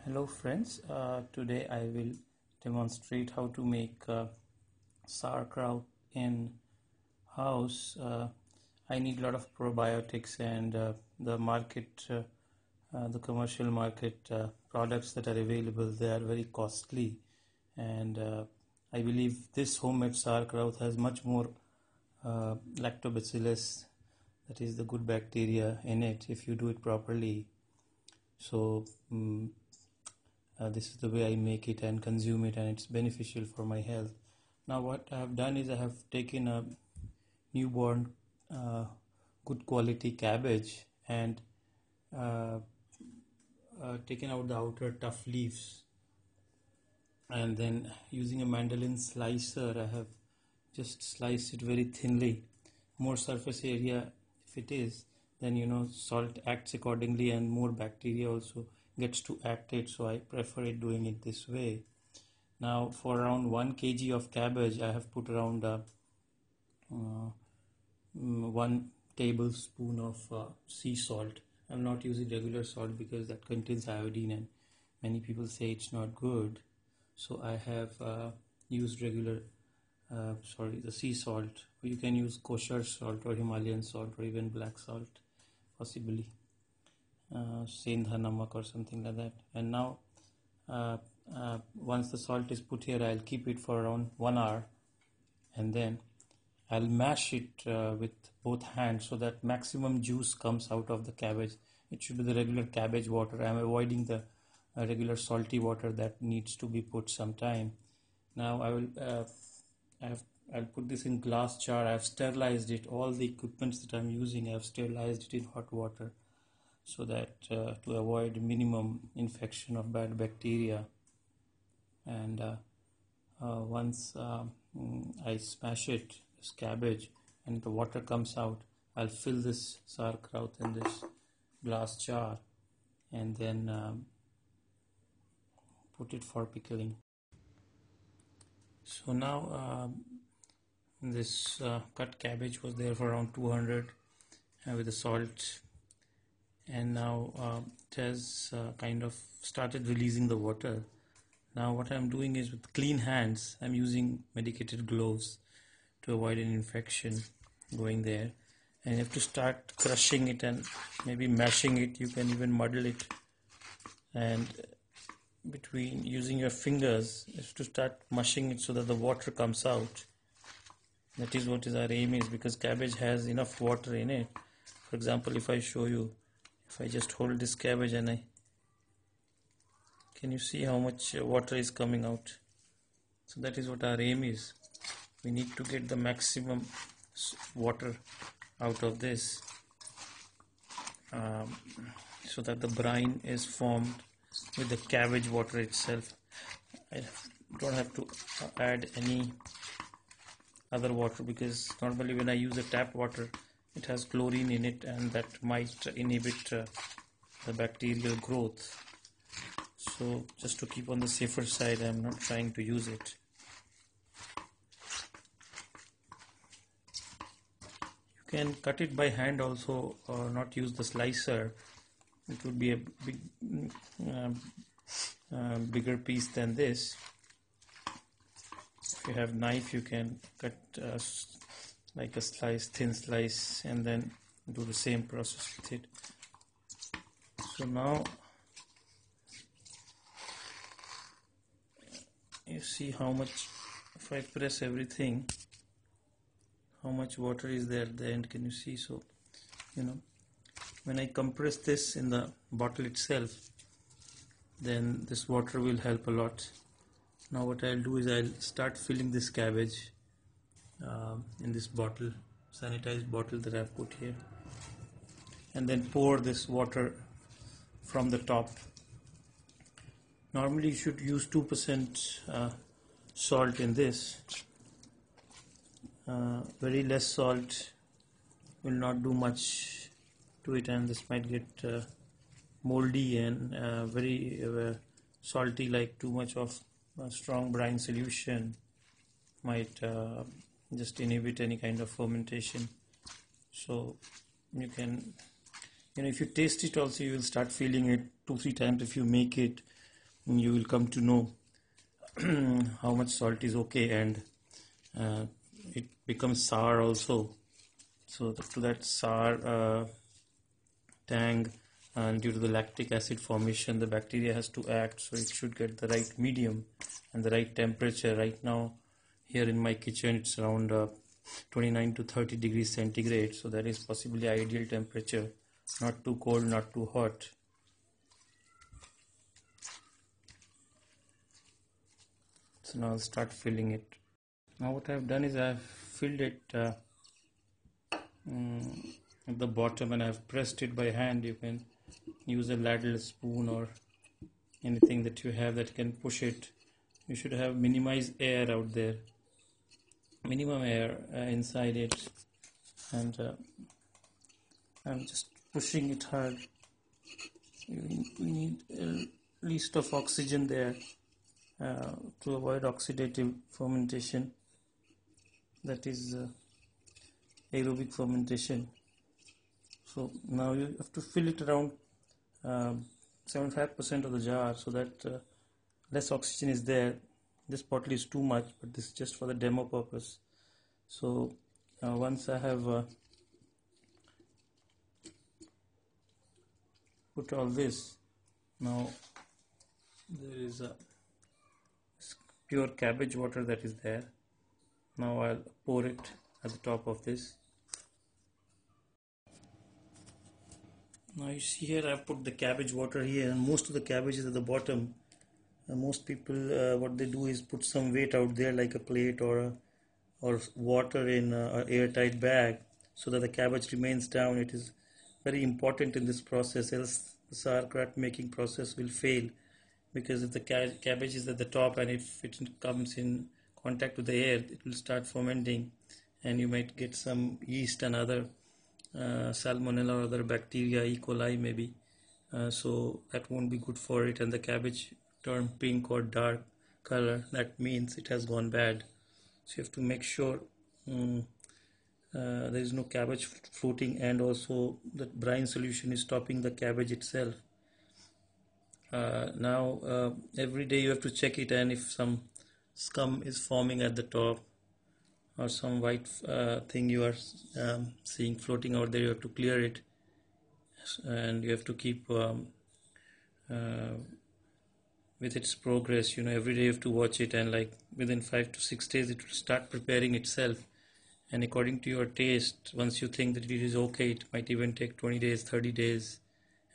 Hello friends, today I will demonstrate how to make sauerkraut in house. I need a lot of probiotics and the commercial market products that are available, they are very costly, and I believe this homemade sauerkraut has much more lactobacillus, that is the good bacteria in it if you do it properly. So this is the way I make it and consume it, and it's beneficial for my health. Now what I have done is I have taken a newborn good quality cabbage and uh, taken out the outer tough leaves, and then using a mandolin slicer I have just sliced it very thinly. More surface area if it is, then salt acts accordingly and more bacteria also gets to act it, so I prefer it doing it this way. Now for around 1 kg of cabbage I have put around 1 tablespoon of sea salt. I'm not using regular salt because that contains iodine and many people say it's not good, so I have used the sea salt. You can use kosher salt or Himalayan salt or even black salt, possibly Sendha namak or something like that. And now once the salt is put here, I'll keep it for around 1 hour, and then I'll mash it with both hands so that maximum juice comes out of the cabbage. It should be the regular cabbage water. I'm avoiding the regular salty water that needs to be put sometime. Now I'll put this in glass jar. I've sterilized it. All the equipments that I'm using, I've sterilized it in hot water so that to avoid minimum infection of bad bacteria. And once I smash it, this cabbage, and the water comes out, I'll fill this sauerkraut in this glass jar and then put it for pickling. So now this cut cabbage was there for around 200 with the salt, and now it has kind of started releasing the water. Now what I'm doing is, with clean hands, I'm using medicated gloves to avoid an infection going there, and you have to start crushing it and maybe mashing it. You can even muddle it, and between using your fingers you have to start mushing it so that the water comes out. That is what is our aim is, because cabbage has enough water in it. For example, if I show you, if I just hold this cabbage and can you see how much water is coming out? So that is what our aim is. We need to get the maximum water out of this so that the brine is formed with the cabbage water itself. I don't have to add any other water, because normally when I use the tap water, it has chlorine in it, and that might inhibit the bacterial growth. So just to keep on the safer side, I'm not trying to use it. You can cut it by hand also, or not use the slicer. It would be a bigger piece than this. If you have knife, you can cut like a thin slice, and then do the same process with it. So now you see how much, if I press everything, how much water is there at the end. Can you see? So when I compress this in the bottle itself, then this water will help a lot. Now what I'll do is I'll start filling this cabbage in this bottle, sanitized bottle that I've put here, and then pour this water from the top. Normally you should use 2% salt in this. Very less salt will not do much to it, and this might get moldy and very salty, like too much of strong brine solution might just inhibit any kind of fermentation. So you can, if you taste it also, you will start feeling it 2-3 times if you make it you will come to know how much salt is okay, and uh, it becomes sour also. So to that sour tang, and due to the lactic acid formation, the bacteria has to act, so it should get the right medium and the right temperature. Right now here in my kitchen it's around 29 to 30 degrees centigrade, so that is possibly ideal temperature, not too cold, not too hot. So now I'll start filling it. Now what I've done is I've filled it at the bottom, and I've pressed it by hand. You can use a ladle, spoon, or anything that you have that can push it. You should have minimized air out there, minimum air inside it, and I'm just pushing it hard. We need a least of oxygen there to avoid oxidative fermentation, that is aerobic fermentation. So now you have to fill it around 75% of the jar, so that less oxygen is there. This bottle is too much, but this is just for the demo purpose. So once I have put all this, now there is a pure cabbage water that is there. Now I'll pour it at the top of this. Now you see here I've put the cabbage water here, and most of the cabbage is at the bottom. Most people what they do is put some weight out there, like a plate or water in an airtight bag, so that the cabbage remains down. It is very important in this process, else the sauerkraut making process will fail, because if the cabbage is at the top and if it comes in contact with the air, it will start fermenting, and you might get some yeast and other salmonella or other bacteria, E. coli maybe. So that won't be good for it, and the cabbage turn pink or dark color. That means it has gone bad. So you have to make sure there is no cabbage floating, and also the brine solution is stopping the cabbage itself. Now every day you have to check it, and if some scum is forming at the top, or some white thing you are seeing floating out there, you have to clear it, and you have to keep uh, with its progress. Every day you have to watch it, and like within 5 to 6 days it will start preparing itself, and according to your taste, once you think that it is okay, it might even take 20 days, 30 days,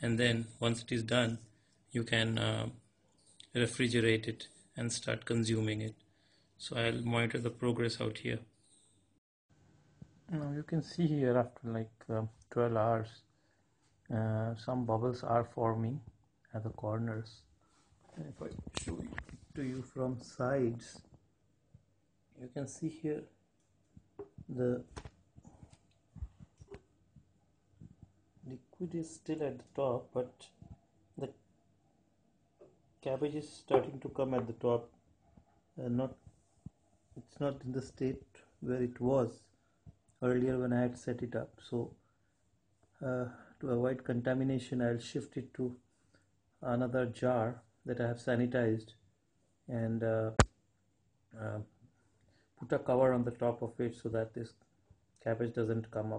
and then once it is done, you can refrigerate it and start consuming it. So I'll monitor the progress out here. Now you can see here, after like 12 hours, some bubbles are forming at the corners. And if I show it to you from sides, you can see here the liquid is still at the top, but the cabbage is starting to come at the top. It's not in the state where it was earlier when I had set it up. So to avoid contamination, I'll shift it to another jar that I have sanitized, and uh, put a cover on the top of it so that this cabbage doesn't come up.